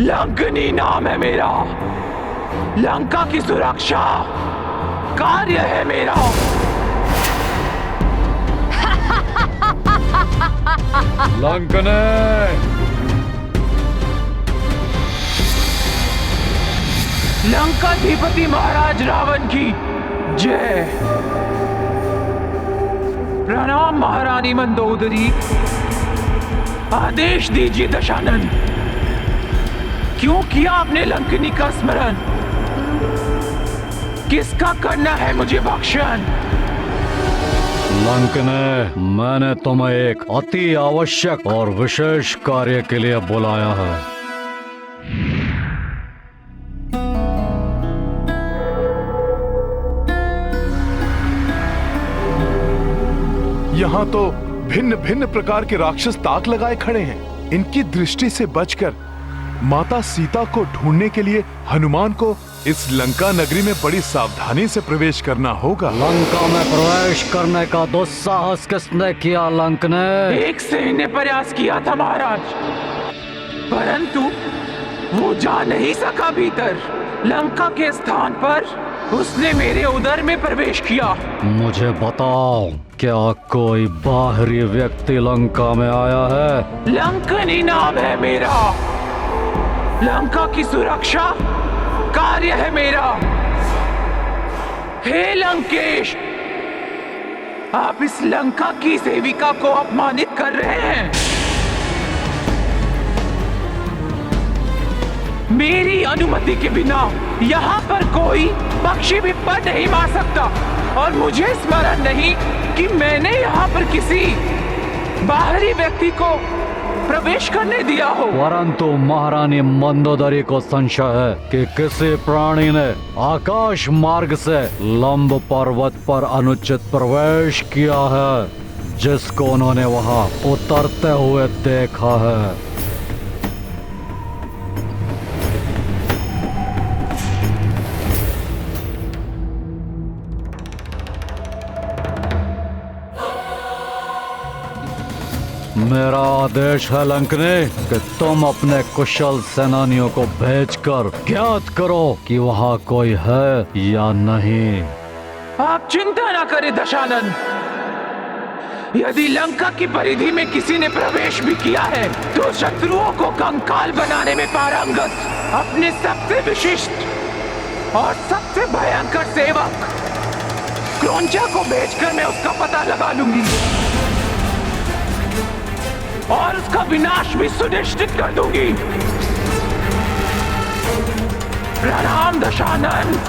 लंकनी नाम है मेरा। लंका की सुरक्षा कार्य है मेरा। लंकने लंकाधिपति महाराज रावण की जय। प्रणाम महारानी मंदोदरी। आदेश दीजिए दशानन, क्यों किया आपने लंकनी का स्मरण? किसका करना है मुझे भक्षण? लंकने, मैंने तुम्हें एक अति आवश्यक और विशेष कार्य के लिए बुलाया है। यहाँ तो भिन्न भिन्न प्रकार के राक्षस ताक लगाए खड़े हैं। इनकी दृष्टि से बचकर माता सीता को ढूंढने के लिए हनुमान को इस लंका नगरी में बड़ी सावधानी से प्रवेश करना होगा। लंका में प्रवेश करने का दुस्साहस किसने किया लंकने? एक सैन्य प्रयास किया था महाराज, परंतु वो जा नहीं सका भीतर। लंका के स्थान पर उसने मेरे उदर में प्रवेश किया। मुझे बताओ, क्या कोई बाहरी व्यक्ति लंका में आया है? लंकनी नाम है मेरा। लंका की सुरक्षा कार्य है मेरा। हे लंकेश, आप इस लंका की सेविका को अपमानित कर रहे हैं। मेरी अनुमति के बिना यहाँ पर कोई पक्षी भी पर नहीं मार सकता, और मुझे स्मरण नहीं कि मैंने यहाँ पर किसी बाहरी व्यक्ति को प्रवेश करने दिया हो। परंतु महारानी मंदोदरी को संशय है कि किसी प्राणी ने आकाश मार्ग से लंब पर्वत पर अनुचित प्रवेश किया है, जिसको उन्होंने वहां उतरते हुए देखा है। मेरा आदेश है लंकने कि तुम अपने कुशल सेनानियों को भेजकर ज्ञात करो कि वहाँ कोई है या नहीं। आप चिंता न करें दशानन। यदि लंका की परिधि में किसी ने प्रवेश भी किया है तो शत्रुओं को कंकाल बनाने में पारंगत अपने सबसे विशिष्ट और सबसे भयंकर सेवक क्रौंचा को भेजकर मैं उसका पता लगा लूंगी और उसका विनाश भी सुनिश्चित कर दूंगी। प्रणाम दशानन।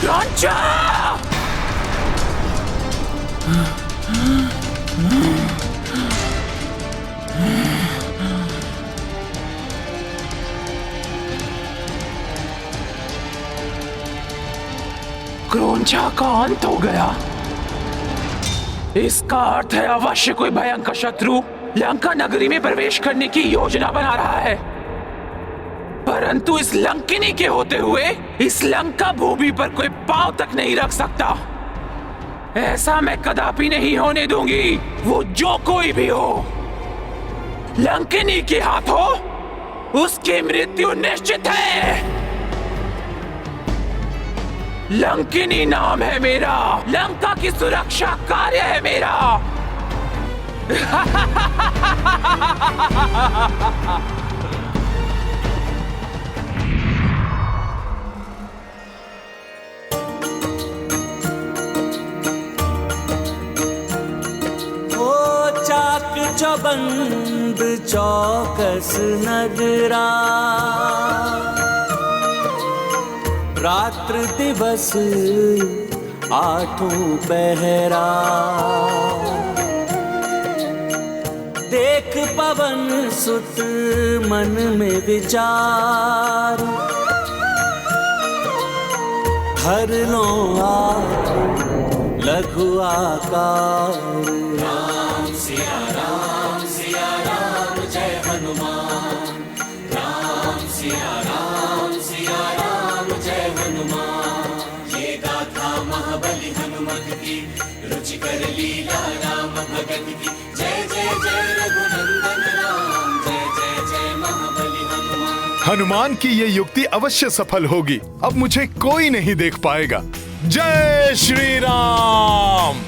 क्रौंचा! क्रौंचा का अंत हो गया। इसका अर्थ है अवश्य कोई भयंकर शत्रु लंका नगरी में प्रवेश करने की योजना बना रहा है। परंतु इस लंकिनी के होते हुए इस लंका भूमि पर कोई पांव तक नहीं रख सकता। ऐसा मैं कदापि नहीं होने दूंगी। वो जो कोई भी हो, लंकिनी के हाथों उसकी मृत्यु निश्चित है। लंकिनी नाम है मेरा। लंका की सुरक्षा कार्य है मेरा। जब बंद चौकस नगरा, रात्र दिवस आठों पहरा। देख पवन सुत मन में विचार, हर लो आप लघु आकार। राम सिया राम जय हनुमान, राम सिया राम जय हनुमान। ये गाथा महाबली हनुमत की, रुचिकर लीला राम भगत की। जय जय जय रघुनंदन राम, जय जय जय महाबली हनुमान। हनुमान की ये युक्ति अवश्य सफल होगी। अब मुझे कोई नहीं देख पाएगा। जय श्री राम।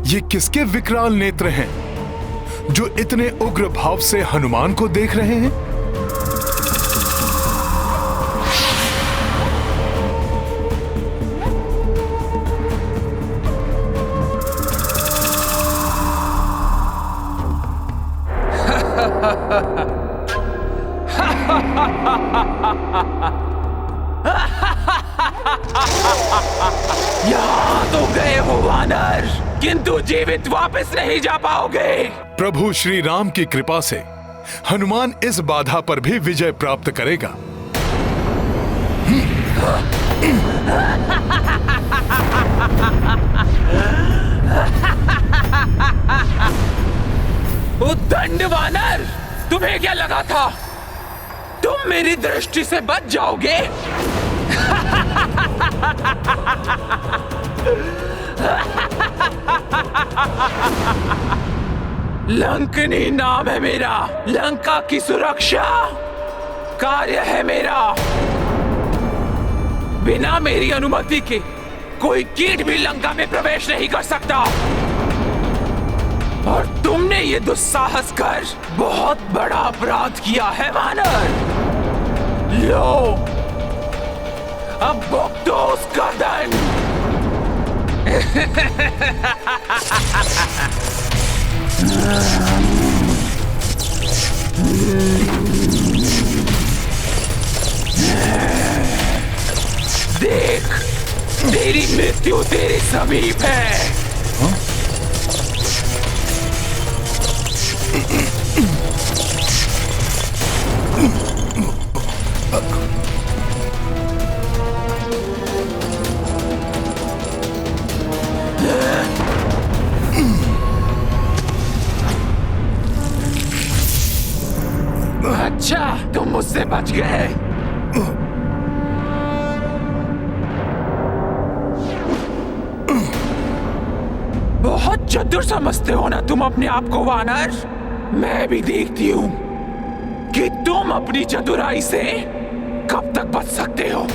ये किसके विकराल नेत्र हैं जो इतने उग्र भाव से हनुमान को देख रहे हैं? यहाँ तो गए हो वानर, किंतु जीवित वापस नहीं जा पाओगे। प्रभु श्री राम की कृपा से हनुमान इस बाधा पर भी विजय प्राप्त करेगा। उद्दंड वानर, तुम्हें क्या लगा था तुम मेरी दृष्टि से बच जाओगे? लंकनी नाम है मेरा, लंका की सुरक्षा कार्य है मेरा। बिना मेरी अनुमति के कोई कीट भी लंका में प्रवेश नहीं कर सकता। और तुमने ये दुस्साहस कर बहुत बड़ा अपराध किया है वानर। लो, अब भुगतो उसका दंड। देख, तेरी मृत्यु तेरे समीप है। अच्छा, तुम मुझसे बच गए। बहुत चतुर समझते हो ना तुम अपने आप को वानर। मैं भी देखती हूँ कि तुम अपनी चतुराई से कब तक बच सकते हो।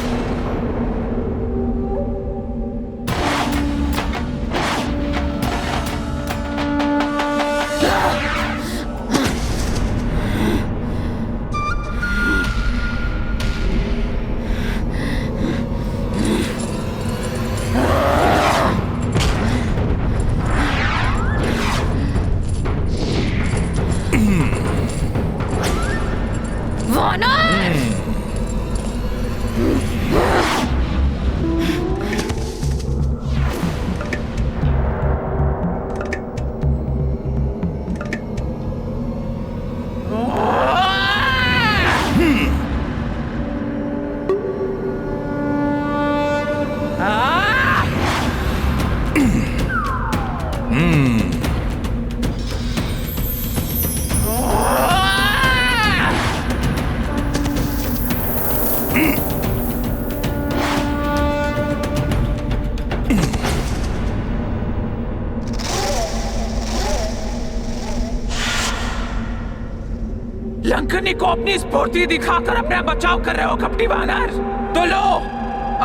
लंकनी को अपनी स्फूर्ति दिखाकर अपना बचाव कर रहे हो कपटी वानर? तो लो,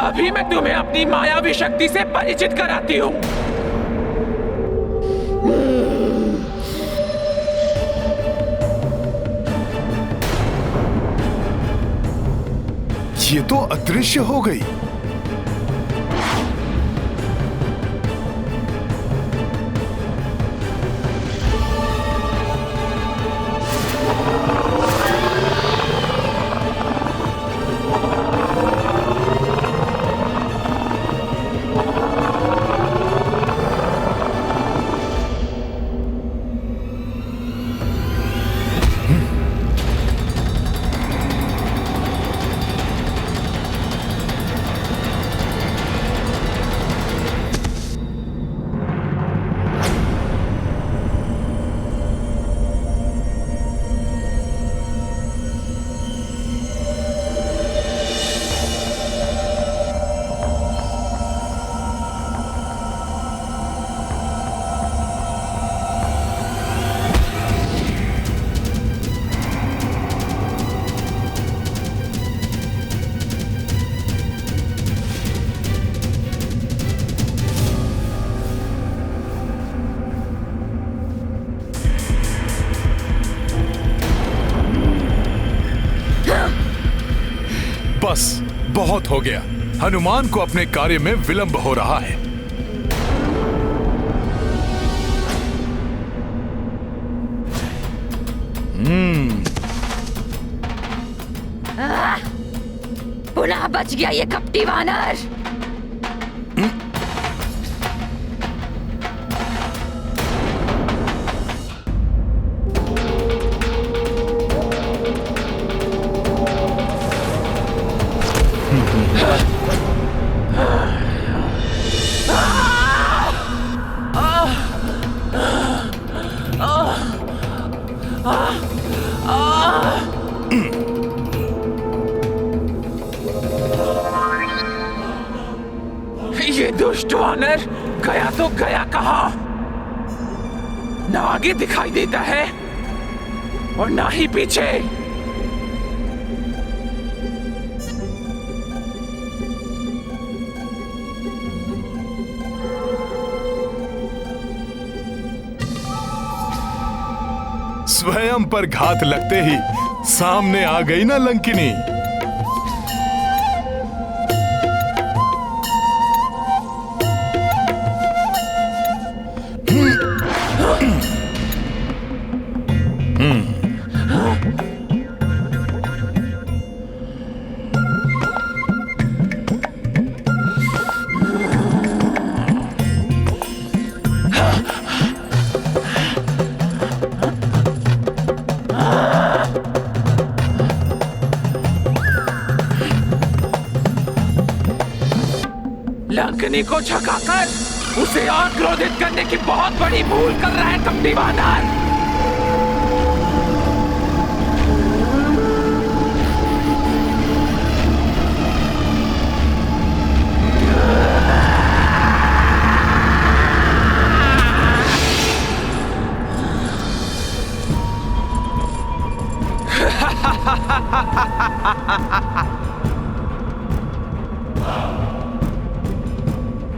अभी मैं तुम्हें अपनी मायावी शक्ति से परिचित कराती हूँ। ये तो अदृश्य हो गई। बस बहुत हो गया। हनुमान को अपने कार्य में विलंब हो रहा है। पुनः बच गया ये कपटी वानर। ये दुष्ट वानर गया तो गया कहाँ? ना आगे दिखाई देता है और ना ही पीछे। स्वयं पर घात लगते ही सामने आ गई ना लंकिनी। लंकनी को झकाकर उसे और क्रोधित करने की बहुत बड़ी भूल कर रहा है कपटी वानर।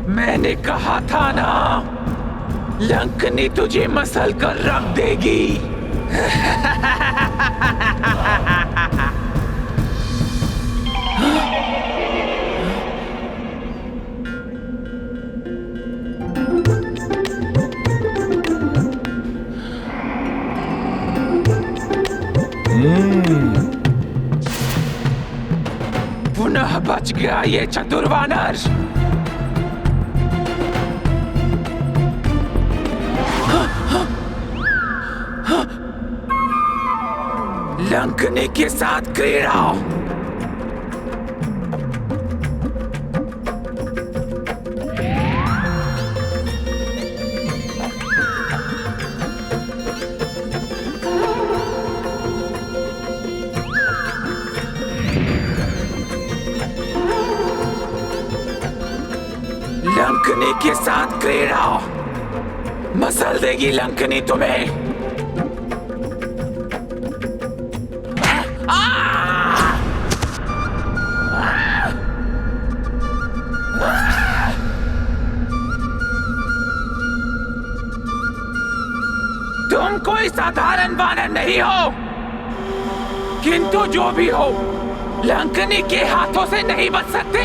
मैंने कहा था ना, लंकनी तुझे मसल कर रख देगी। पुनः बच गया ये चतुर वानर। लंकनी के साथ क्रीड़ा। लंकनी के साथ क्रीड़ा। मसल देगी लंकनी तुम्हें। तैयार नहीं हो, किंतु जो भी हो, लंकनी के हाथों से नहीं बच सकते।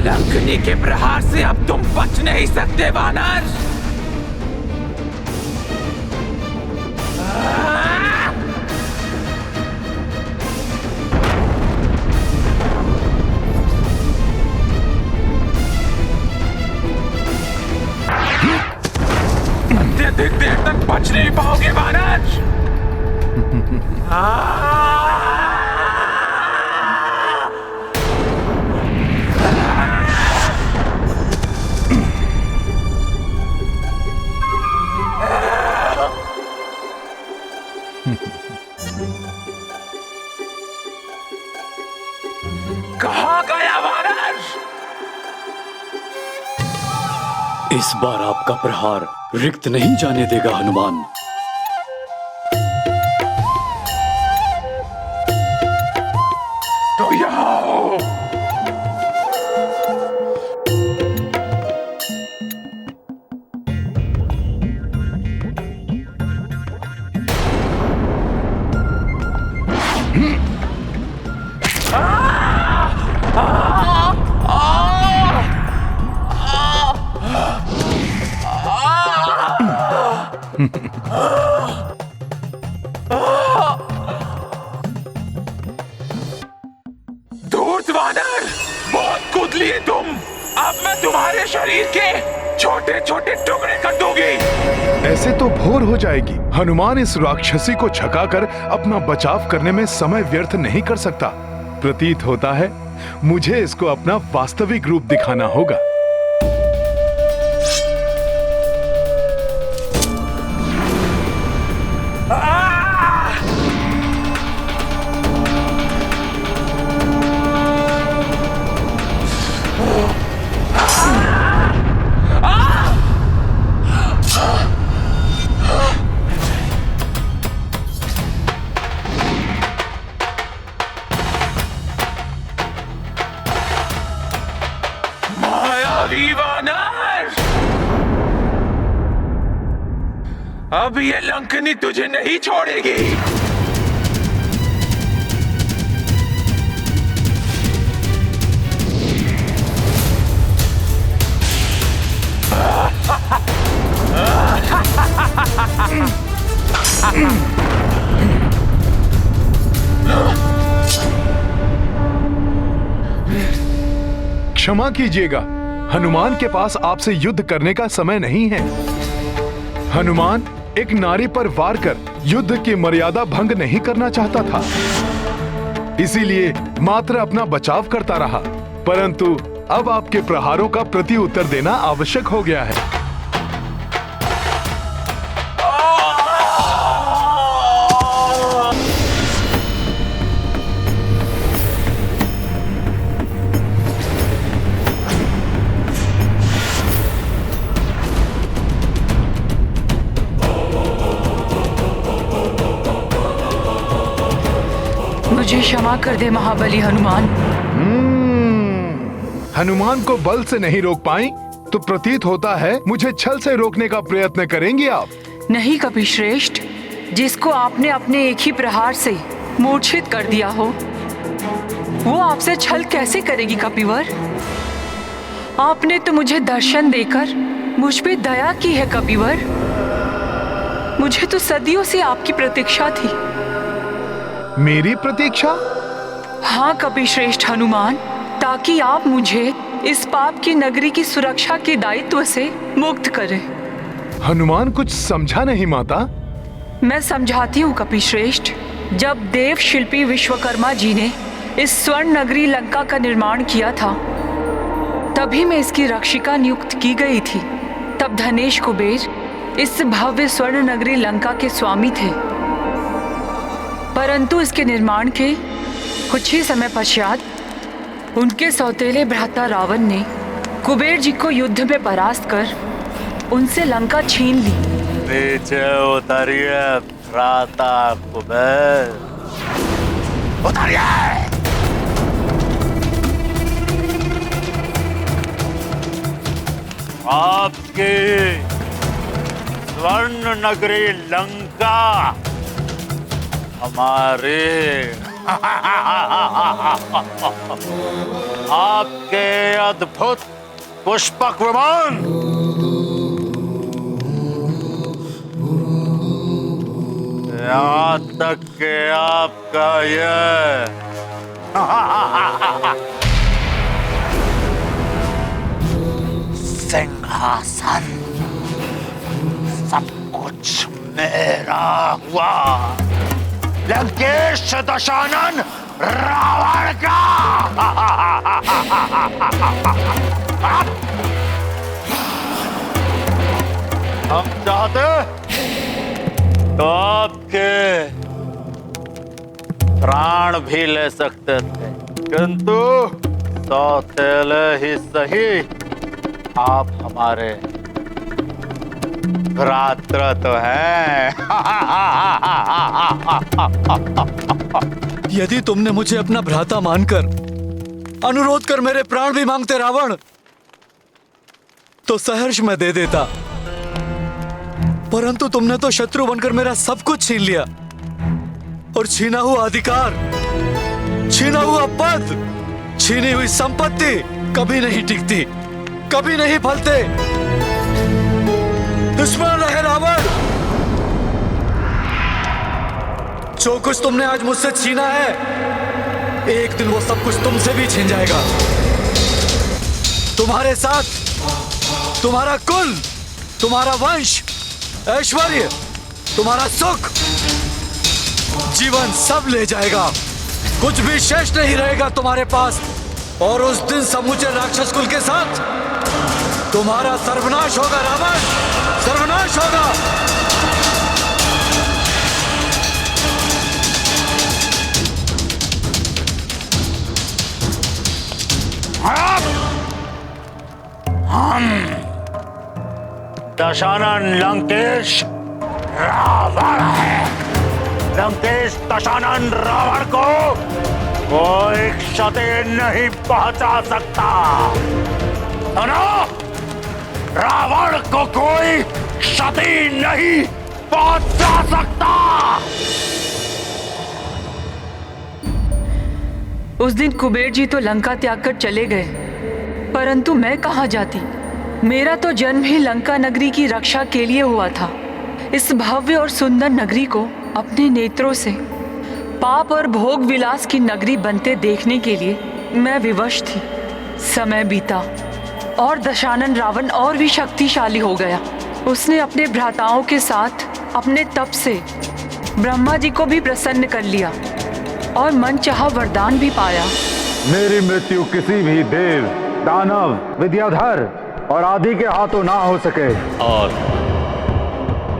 लंकनी के प्रहार से अब तुम बच नहीं सकते वानर। अत्यधिक देर तक बच नहीं पाओगे वानर। कहाँ गया वानर? इस बार आपका प्रहार रिक्त नहीं जाने देगा हनुमान। तो यहाँ हो। धूर्त वानर, बहुत कूद लिए तुम। अब मैं तुम्हारे शरीर के छोटे छोटे टुकड़े कर दूंगी। ऐसे तो भोर हो जाएगी। हनुमान इस राक्षसी को छकाकर अपना बचाव करने में समय व्यर्थ नहीं कर सकता। प्रतीत होता है मुझे इसको अपना वास्तविक रूप दिखाना होगा। वानर, अब ये लंकनी तुझे नहीं छोड़ेगी। क्षमा कीजिएगा, हनुमान के पास आपसे युद्ध करने का समय नहीं है। हनुमान एक नारी पर वार कर युद्ध की मर्यादा भंग नहीं करना चाहता था, इसीलिए मात्र अपना बचाव करता रहा। परंतु अब आपके प्रहारों का प्रति उत्तर देना आवश्यक हो गया है। मुझे क्षमा कर दे महाबली हनुमान। हनुमान को बल से नहीं रोक पाई तो प्रतीत होता है मुझे छल से रोकने का प्रयत्न करेंगी आप। नहीं कपिश्रेष्ठ, जिसको आपने अपने एक ही प्रहार से मूर्छित कर दिया हो, वो आपसे छल कैसे करेगी कपिवर? आपने तो मुझे दर्शन देकर मुझ पे दया की है कपिवर। मुझे तो सदियों से आपकी प्रतीक्षा थी। मेरी प्रतीक्षा? हाँ कपिश्रेष्ठ हनुमान, ताकि आप मुझे इस पाप की नगरी की सुरक्षा के दायित्व से मुक्त करें। हनुमान कुछ समझा नहीं माता। मैं समझाती हूँ कपिश्रेष्ठ। जब देव शिल्पी विश्वकर्मा जी ने इस स्वर्ण नगरी लंका का निर्माण किया था, तभी मैं इसकी रक्षिका नियुक्त की गई थी। तब धनेश कुबेर इस भव्य स्वर्ण नगरी लंका के स्वामी थे, परंतु इसके निर्माण के कुछ ही समय पश्चात उनके सौतेले भ्राता रावण ने कुबेर जी को युद्ध में परास्त कर उनसे लंका छीन ली। नीचे उतरिए भ्राता कुबेर। उतरिए। आपकी स्वर्ण नगरी लंका हमारे आपके अद्भुत पुष्पक विमान यहाँ तक कि आपका यह सिंहासन सब कुछ मेरा हुआ। लंकेश दशानन रावण का। हम चाहते तो आपके प्राण भी ले सकते थे, किंतु सौतेले ही सही आप हमारे भ्रात्र तो हैं। यदि तुमने मुझे अपना भ्राता मानकर अनुरोध कर मेरे प्राण भी मांगते रावण, तो सहर्ष मैं दे देता, परंतु तुमने तो शत्रु बनकर मेरा सब कुछ छीन लिया, और छीना हुआ अधिकार, छीना हुआ पद, छीनी हुई संपत्ति कभी नहीं टिकती, कभी नहीं फलते। दुश्मन रहे रावण, जो कुछ तुमने आज मुझसे छीना है, एक दिन वो सब कुछ तुमसे भी छीन जाएगा। तुम्हारे साथ तुम्हारा कुल, तुम्हारा वंश, ऐश्वर्य, तुम्हारा सुख, जीवन सब ले जाएगा। कुछ भी शेष नहीं रहेगा तुम्हारे पास, और उस दिन समूचे राक्षस कुल के साथ तुम्हारा सर्वनाश होगा रावण, सर्वनाश होगा। हम दशानन लंकेश रावण है। लंकेश दशानन रावण को कोई क्षति नहीं पहुंचा सकता। सुनो, रावण को कोई क्षति नहीं पहुंचा सकता। उस दिन कुबेर जी तो लंका त्याग कर चले गए, परंतु मैं कहाँ जाती? मेरा तो जन्म ही लंका नगरी की रक्षा के लिए हुआ था। इस भव्य और सुंदर नगरी को अपने नेत्रों से पाप और भोग विलास की नगरी बनते देखने के लिए मैं विवश थी। समय बीता और दशानन रावण और भी शक्तिशाली हो गया। उसने अपने भ्राताओं के साथ अपने तप से ब्रह्मा जी को भी प्रसन्न कर लिया और मनचाहा वरदान भी पाया। मेरी मृत्यु किसी भी देव, दानव, विद्याधर और आदि के हाथों ना हो सके। और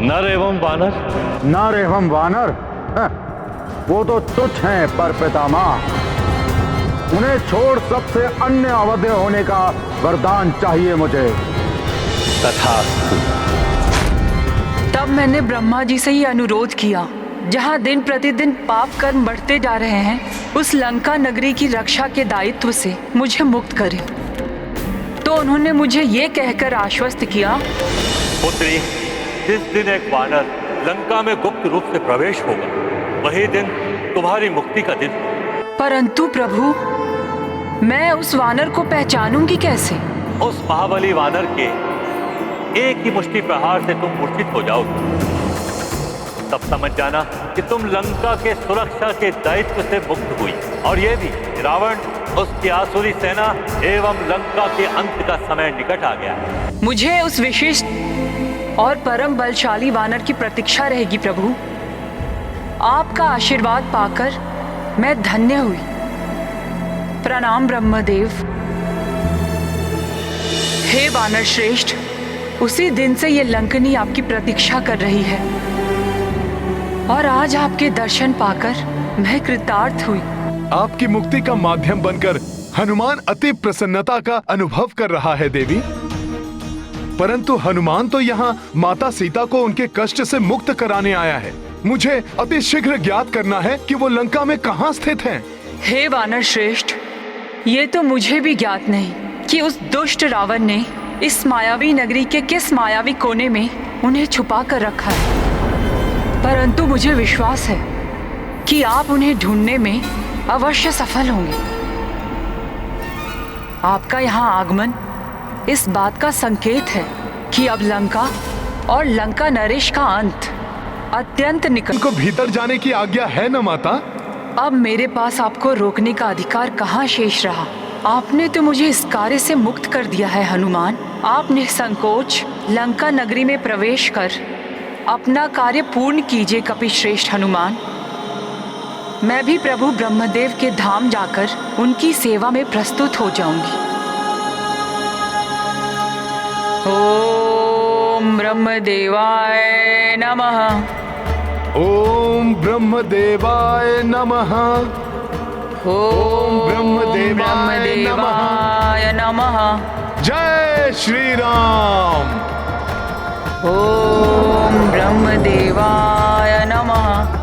नर एवं वानर? नर एवं वानर वो तो तुच्छ हैं पर पितामह। उन्हें छोड़ सबसे अन्य अवध्य होने का वरदान चाहिए मुझे। तथास्तु। तब मैंने ब्रह्मा जी से ही अनुरोध किया, जहाँ दिन प्रतिदिन पाप कर्म बढ़ते जा रहे हैं, उस लंका नगरी की रक्षा के दायित्व से मुझे मुक्त करें। तो उन्होंने मुझे ये कहकर आश्वस्त किया, पुत्री, जिस दिन एक वानर लंका में गुप्त रूप से प्रवेश होगा, वही दिन तुम्हारी मुक्ति का दिन। परंतु प्रभु, मैं उस वानर को पहचानूंगी कैसे? उस महाबली वानर के एक ही मुष्टि प्रहार से तुम मूर्छित हो जाओगे। तब समझ जाना कि तुम लंका के सुरक्षा के दायित्व से मुक्त हुई, और यह भी रावण, उसकी आसुरी सेना एवं लंका के अंत का समय निकट आ गया। मुझे उस विशिष्ट और परम बलशाली वानर की प्रतीक्षा रहेगी प्रभु। आपका आशीर्वाद पाकर मैं धन्य हुई। प्रणाम ब्रह्मदेव। हे वानर श्रेष्ठ, उसी दिन से ये लंकनी आपकी प्रतीक्षा कर रही है, और आज आपके दर्शन पाकर मैं कृतार्थ हुई। आपकी मुक्ति का माध्यम बनकर हनुमान अति प्रसन्नता का अनुभव कर रहा है देवी। परंतु हनुमान तो यहाँ माता सीता को उनके कष्ट से मुक्त कराने आया है। मुझे अति शीघ्र ज्ञात करना है कि वो लंका में कहाँ स्थित हैं। हे वानर श्रेष्ठ, ये तो मुझे भी ज्ञात नहीं कि उस दुष्ट रावण ने इस मायावी नगरी के किस मायावी कोने में उन्हें छुपा कर रखा है, परंतु मुझे विश्वास है कि आप उन्हें ढूंढने में अवश्य सफल होंगे। आपका यहाँ आगमन इस बात का संकेत है कि अब लंका और लंका नरेश का अंत अत्यंत निकट। उनको भीतर जाने की आज्ञा है न माता? अब मेरे पास आपको रोकने का अधिकार कहाँ शेष रहा। आपने तो मुझे इस कार्य से मुक्त कर दिया है हनुमान। आप निसंकोच लंका नगरी में प्रवेश कर अपना कार्य पूर्ण कीजिए कपिश्रेष्ठ हनुमान। मैं भी प्रभु ब्रह्मदेव के धाम जाकर उनकी सेवा में प्रस्तुत हो जाऊंगी। ओम ब्रह्मदेवाय नमः। ओम ब्रह्मदेवाय नमः। ओम ब्रह्मदेवाय नमः। जय श्री राम। ओम ब्रह्मदेवाय नमः।